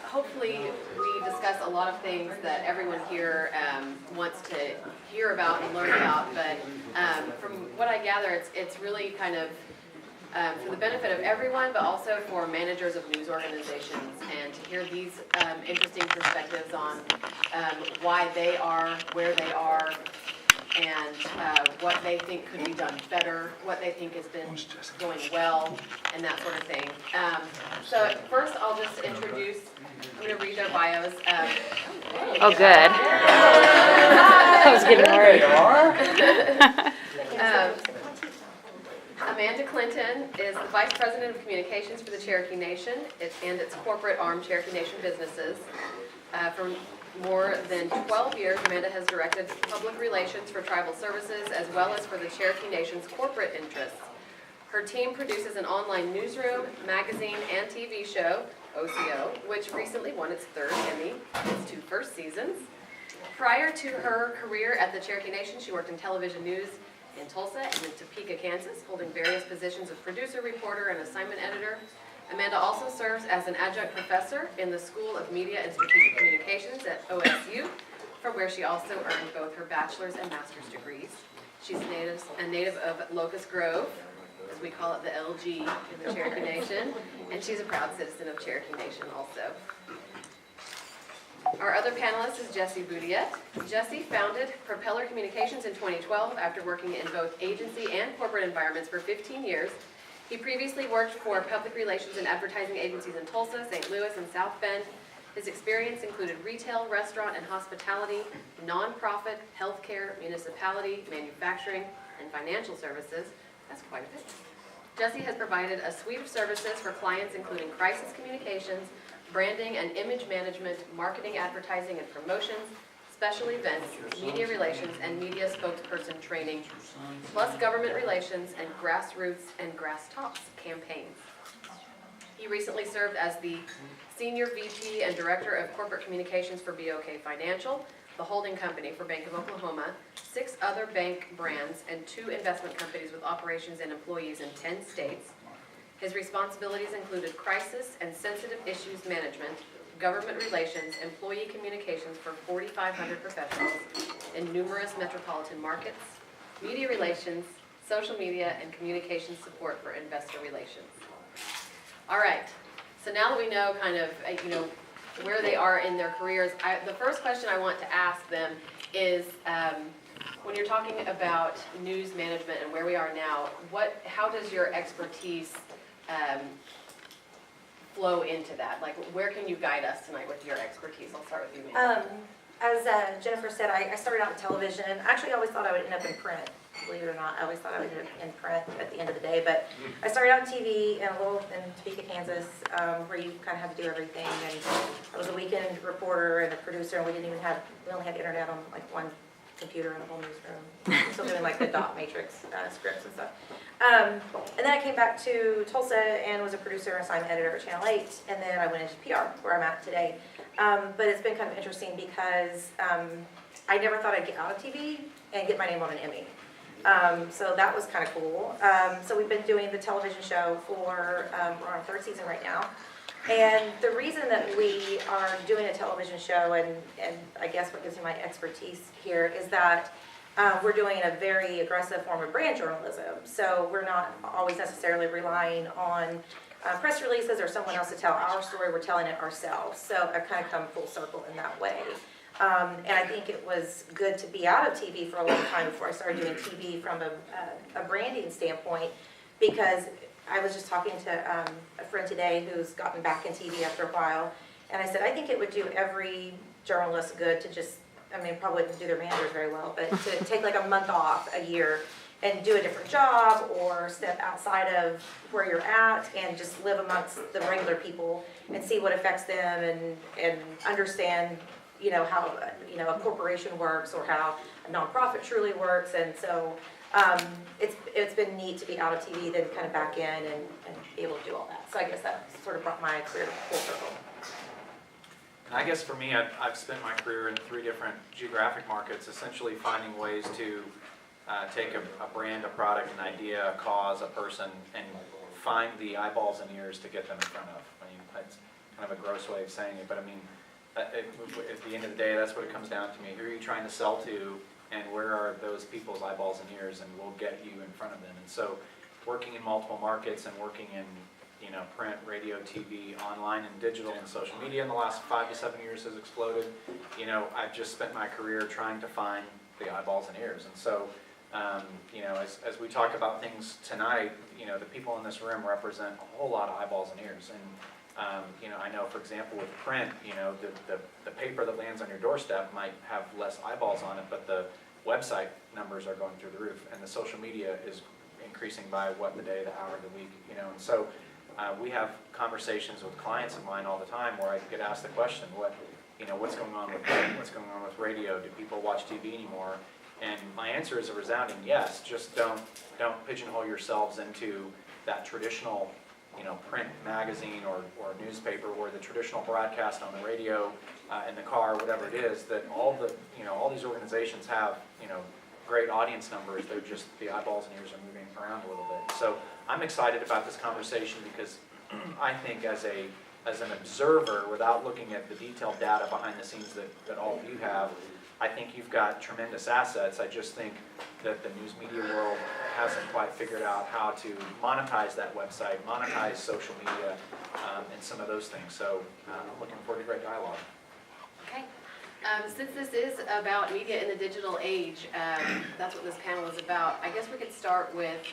hopefully we discuss a lot of things that everyone here wants to hear about and learn about, but from what I gather, it's really kind of for the benefit of everyone, but also for managers of news organizations, and to hear these interesting perspectives on why they are where they are, and what they think could be done better, what they think has been going well, and that sort of thing. So first I'll just introduce, I'm going to read their bios. Oh, good. I was getting worried. Amanda Clinton is the Vice President of Communications for the Cherokee Nation and its corporate arm, Cherokee Nation Businesses. For more than 12 years, Amanda has directed public relations for tribal services as well as for the Cherokee Nation's corporate interests. Her team produces an online newsroom, magazine, and TV show, OCO, which recently won its third Emmy in its 2 first seasons. Prior to her career at the Cherokee Nation, she worked in television news in Tulsa and in Topeka, Kansas, holding various positions of producer, reporter, and assignment editor. Amanda also serves as an adjunct professor in the School of Media and Strategic Communications at OSU, from where she also earned both her bachelor's and master's degrees. She's a native of Locust Grove, as we call it the LG in the Cherokee Nation, and she's a proud citizen of Cherokee Nation also. Our other panelist is Jesse Boudiette. Jesse founded Propeller Communications in 2012 after working in both agency and corporate environments for 15 years. He previously worked for public relations and advertising agencies in Tulsa, St. Louis, and South Bend. His experience included retail, restaurant, and hospitality, nonprofit, healthcare, municipality, manufacturing, and financial services. That's quite a bit. Jesse has provided a suite of services for clients including crisis communications, branding and image management, marketing, advertising, and promotions, special events, media relations, and media spokesperson training, plus government relations and grassroots and grass tops campaigns. He recently served as the Senior VP and Director of Corporate Communications for BOK Financial, the holding company for Bank of Oklahoma, 6 other bank brands, and 2 investment companies with operations and employees in 10 states. His responsibilities included crisis and sensitive issues management, government relations, employee communications for 4,500 professionals in numerous metropolitan markets, media relations, social media, and communication support for investor relations. All right, so now that we know kind of, where they are in their careers, the first question I want to ask them is, when you're talking about news management and where we are now, how does your expertise flow into that? Like, where can you guide us tonight with your expertise? I'll start with you, Mandy. As Jennifer said, I started out in television. Actually, I always thought I would end up in print. Believe it or not, I always thought I would end up in print at the end of the day. But I started out in TV and a little in Topeka, Kansas, where you kind of have to do everything. And I was a weekend reporter and a producer, and we only had internet on like one computer in the whole newsroom. Still doing like the dot matrix scripts and stuff. And then I came back to Tulsa and was a producer and assignment editor at Channel 8, and then I went into PR, where I'm at today. But it's been kind of interesting because I never thought I'd get out of TV and get my name on an Emmy. So that was kind of cool. So we've been doing the television show for, we're on our 3rd season right now. And the reason that we are doing a television show, and I guess what gives me my expertise here, is that we're doing a very aggressive form of brand journalism. So we're not always necessarily relying on press releases or someone else to tell our story. We're telling it ourselves. So I've kind of come full circle in that way. And I think it was good to be out of TV for a long time before I started doing TV from a branding standpoint, because I was just talking to a friend today who's gotten back in TV after a while, and I said, I think it would do every journalist good to just, probably wouldn't do their managers very well, but to take like a month off a year and do a different job or step outside of where you're at and just live amongst the regular people and see what affects them and understand, how, a corporation works or how a nonprofit truly works. And so it's been neat to be out of TV, then kind of back in and be able to do all that. So I guess that sort of brought my career full circle. I guess for me, I've spent my career in 3 different geographic markets, essentially finding ways to take a brand, a product, an idea, a cause, a person, and find the eyeballs and ears to get them in front of. kind of a gross way of saying it, but I mean, at the end of the day, that's what it comes down to me. Who are you trying to sell to, and where are those people's eyeballs and ears, and we'll get you in front of them. And so, working in multiple markets and working in, you know, print, radio, TV, online, and digital and social media in the last 5 to 7 years has exploded. You know, I've just spent my career trying to find the eyeballs and ears. And so, you know, as we talk about things tonight, you know, the people in this room represent a whole lot of eyeballs and ears. And, you know, I know, for example, with print, you know, the paper that lands on your doorstep might have less eyeballs on it, but the website numbers are going through the roof, and the social media is increasing by the day, the hour, the week, you know. And so we have conversations with clients of mine all the time where I get asked the question, what's going on with print? What's going on with radio? Do people watch TV anymore? And my answer is a resounding yes. Just don't pigeonhole yourselves into that traditional, you know, print magazine or newspaper, or the traditional broadcast on the radio, in the car, whatever it is. That all these organizations have, you know, great audience numbers. They're just, the eyeballs and ears are moving around a little bit. So I'm excited about this conversation because I think as an observer, without looking at the detailed data behind the scenes that all of you have, I think you've got tremendous assets. I just think that the news media world hasn't quite figured out how to monetize that website, monetize social media, and some of those things. So I'm looking forward to great dialogue. Okay. Since this is about media in the digital age, that's what this panel is about. I guess we could start with